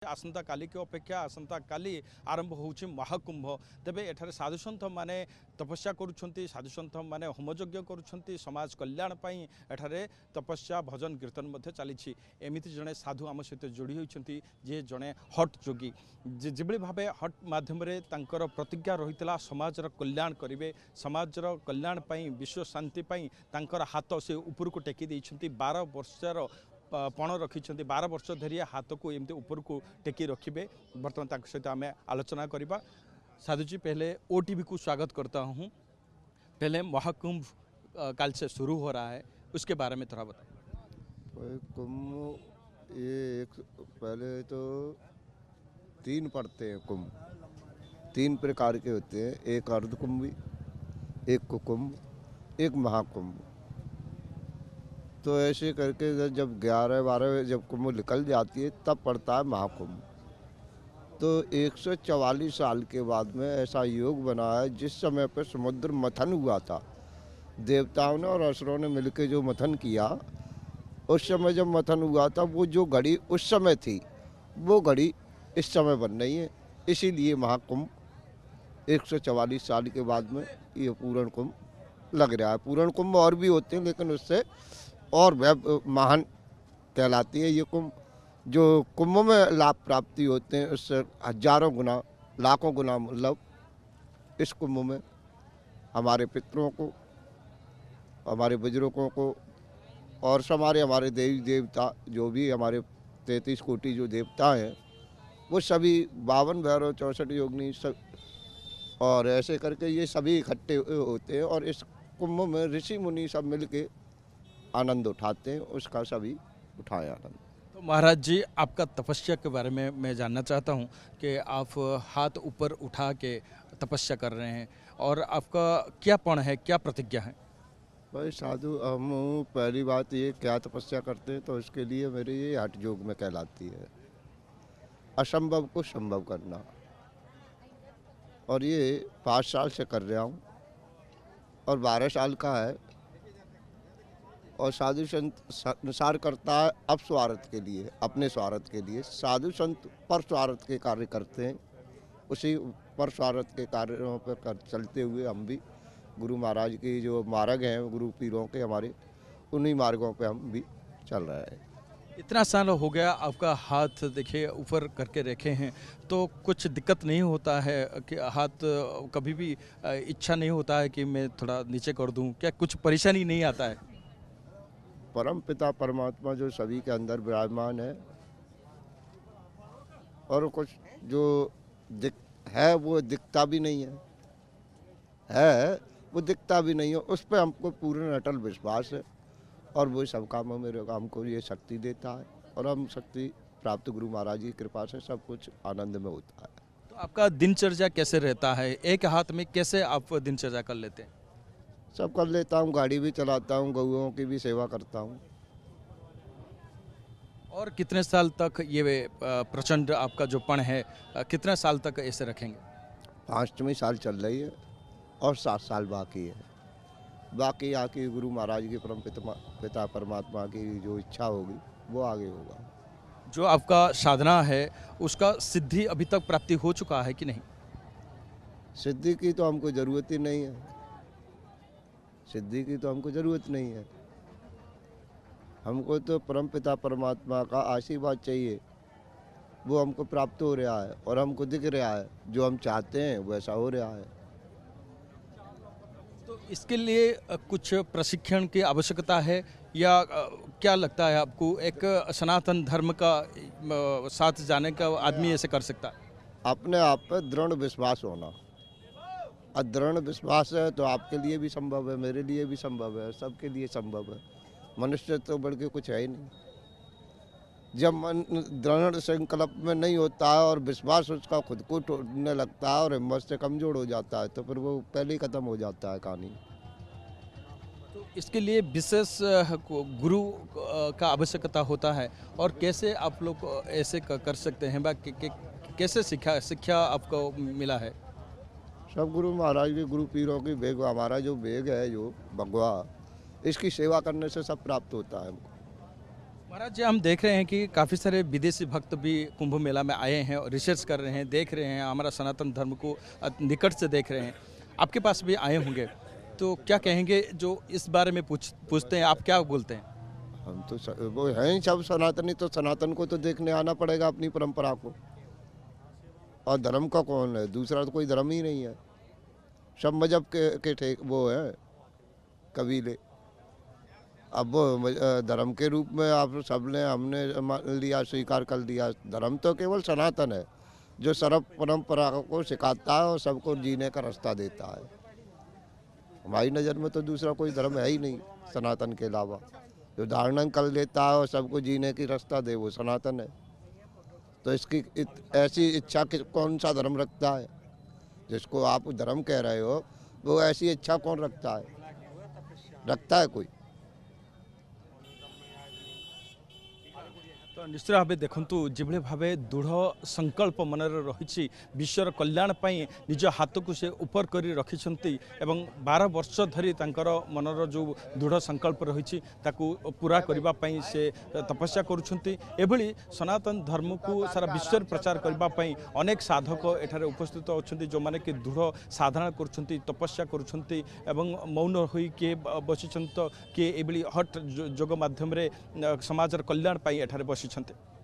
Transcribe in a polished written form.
आसंता काली के अपेक्षा आसंता काली आरंभ होउछि महाकुंभ। तेबे एठारे साधुसंत माने तपस्या करुछंती, साधुसंत माने होमयज्ञ करुछंती, समाज कल्याण पई एठारे तपस्या भजन कीर्तन मध्ये चलीछि। एमिति जणे साधु आम सहित जोड़ी होइछंती जे जणे हट जोगी, जेभଳି भाबे हट माध्यम रे तांकर प्रतिज्ञा रहितला समाजर कल्याण करिवे, समाजर कल्याण पई विश्व शांति पई तांकर हाथ से ऊपर को टेकी दैछंती। 12 वर्षर पण रखिंट 12 वर्ष धरी हाथ को एमती ऊपर को टेकी रखिए। बर्तमान सहित आम आलोचना करवा। साधु जी, पहले ओटीवी को स्वागत करता हूँ। पहले महाकुंभ कल से शुरू हो रहा है, उसके बारे में थोड़ा बताएं। कुंभ ये एक पहले तो 3 पड़ते हैं कुंभ, 3 प्रकार के होते हैं। एक अर्ध कुंभी, एक कुकुंभ, एक महाकुंभ। तो ऐसे करके जब 11-12 जब कुंभ निकल जाती है तब पड़ता है महाकुंभ। तो 144 साल के बाद में ऐसा योग बना है जिस समय पर समुद्र मंथन हुआ था, देवताओं ने और असुरों ने मिलकर जो मंथन किया, उस समय जब मंथन हुआ था वो जो घड़ी उस समय थी वो घड़ी इस समय बन रही है। इसीलिए महाकुंभ 144 साल के बाद में ये पूर्ण कुंभ लग रहा है। पूर्ण कुंभ और भी होते हैं लेकिन उससे और महान कहलाती है ये कुंभ। जो कुंभ में लाभ प्राप्ति होते हैं उससे हजारों गुना, लाखों गुना मतलब इस कुंभ में हमारे पितरों को, हमारे बुजुर्गों को और हमारे देवी देवता जो भी हमारे 33 कोटि जो देवता हैं वो सभी 52 भैरव 64 योगिनी सब, और ऐसे करके ये सभी इकट्ठे होते हैं और इस कुंभ में ऋषि मुनि सब मिलके आनंद उठाते हैं। उसका सभी उठाएं आनंद। तो महाराज जी, आपका तपस्या के बारे में मैं जानना चाहता हूं कि आप हाथ ऊपर उठा के तपस्या कर रहे हैं और आपका क्या पण है, क्या प्रतिज्ञा है? भाई साधु, हम पहली बात ये क्या तपस्या करते हैं तो इसके लिए मेरी ये हठ योग में कहलाती है असंभव को संभव करना। और ये 5 साल से कर रहा हूँ और 12 साल का है। और साधु संत संसार करता है अब स्वार्थ के लिए, अपने स्वार्थ के लिए। साधु संत पर स्वार्थ के कार्य करते हैं, उसी पर स्वार्थ के कार्यों पर चलते हुए हम भी गुरु महाराज की जो मार्ग हैं, गुरु पीरों के हमारे, उन्हीं मार्गों पे हम भी चल रहे हैं। इतना साल हो गया आपका हाथ देखिए ऊपर करके रखे हैं, तो कुछ दिक्कत नहीं होता है कि हाथ कभी भी इच्छा नहीं होता है कि मैं थोड़ा नीचे कर दूं? क्या कुछ परेशानी नहीं आता है? परम पिता परमात्मा जो सभी के अंदर विराजमान है और कुछ जो है वो दिखता भी नहीं है वो दिखता भी नहीं है। उस पर हमको पूर्ण अटल विश्वास है और वो सब काम मेरे हमको ये शक्ति देता है और हम शक्ति प्राप्त गुरु महाराज की कृपा से सब कुछ आनंद में होता है। तो आपका दिनचर्या कैसे रहता है? एक हाथ में कैसे आप दिनचर्या कर लेते हैं? सब कर लेता हूँ, गाड़ी भी चलाता हूँ, गौओं की भी सेवा करता हूँ। और कितने साल तक ये प्रचंड आपका जो पण है, कितने साल तक ऐसे रखेंगे? 5वीं साल चल रही है और 7 साल बाकी है। बाकी आके गुरु महाराज के परम पिता परमात्मा की जो इच्छा होगी वो आगे होगा। जो आपका साधना है उसका सिद्धि अभी तक प्राप्ति हो चुका है कि नहीं? सिद्धि की तो हमको ज़रूरत ही नहीं है, सिद्धि की तो हमको ज़रूरत नहीं है। हमको तो परम पिता परमात्मा का आशीर्वाद चाहिए, वो हमको प्राप्त हो रहा है और हमको दिख रहा है, जो हम चाहते हैं वैसा हो रहा है। तो इसके लिए कुछ प्रशिक्षण की आवश्यकता है या क्या लगता है आपको एक सनातन धर्म का साथ जाने का आदमी ऐसे कर सकता है? अपने आप पर दृढ़ विश्वास होना। और दृढ़ विश्वास है तो आपके लिए भी संभव है, मेरे लिए भी संभव है, सबके लिए संभव है। मनुष्य तो बढ़ के कुछ है ही नहीं। जब मन दृढ़ संकल्प में नहीं होता है और विश्वास उसका खुद को टूटने लगता है और हिम्मत से कमजोर हो जाता है तो फिर वो पहले ही खत्म हो जाता है कहानी। तो इसके लिए विशेष गुरु का आवश्यकता होता है और कैसे आप लोग ऐसे कर सकते हैं? कैसे शिक्षा आपको मिला है? सब गुरु महाराज के गुरु पीरों की बेग, हमारा जो बेग है जो भगवा, इसकी सेवा करने से सब प्राप्त होता है हमको। महाराज जी, हम देख रहे हैं कि काफ़ी सारे विदेशी भक्त भी कुंभ मेला में आए हैं और रिसर्च कर रहे हैं, देख रहे हैं, हमारा सनातन धर्म को निकट से देख रहे हैं। आपके पास भी आए होंगे, तो क्या कहेंगे जो इस बारे में पूछते हैं, आप क्या बोलते हैं? हम तो वो हैं ही सब सनातनी, तो सनातन को तो देखने आना पड़ेगा अपनी परंपरा को। और धर्म का कौन है, दूसरा तो कोई धर्म ही नहीं है। सब मजहब के ठेक वो है कबीले। अब वो धर्म के रूप में आप सबने हमने मान लिया, स्वीकार कर लिया। धर्म तो केवल सनातन है, जो सर्व परंपरा को सिखाता है और सबको जीने का रास्ता देता है। हमारी नज़र में तो दूसरा कोई धर्म है ही नहीं सनातन के अलावा। जो धारणा कर लेता है और सबको जीने की रास्ता दे, वो सनातन है। तो इसकी ऐसी इच्छा कौन सा धर्म रखता है? जिसको आप धर्म कह रहे हो, वो ऐसी इच्छा कौन रखता है? रखता है कोई? तो निश्चित भाव देखु जिभली भाव दृढ़ संकल्प मन रही विश्वर कल्याण पाई निज हाथ को से ऊपर कर रखी 12 वर्ष धरी मनर जो दृढ़ संकल्प रही पूरा करने से तपस्या करुँच। सनातन धर्म को सारा विश्व प्रचार करने अनेक साधक एठारे उपस्थित अच्छा जो मैंने कि दृढ़ साधना कर तपस्या कर मौन हो किए बसी किए ये हट जोग मध्यम समाज कल्याण एठारे बसी।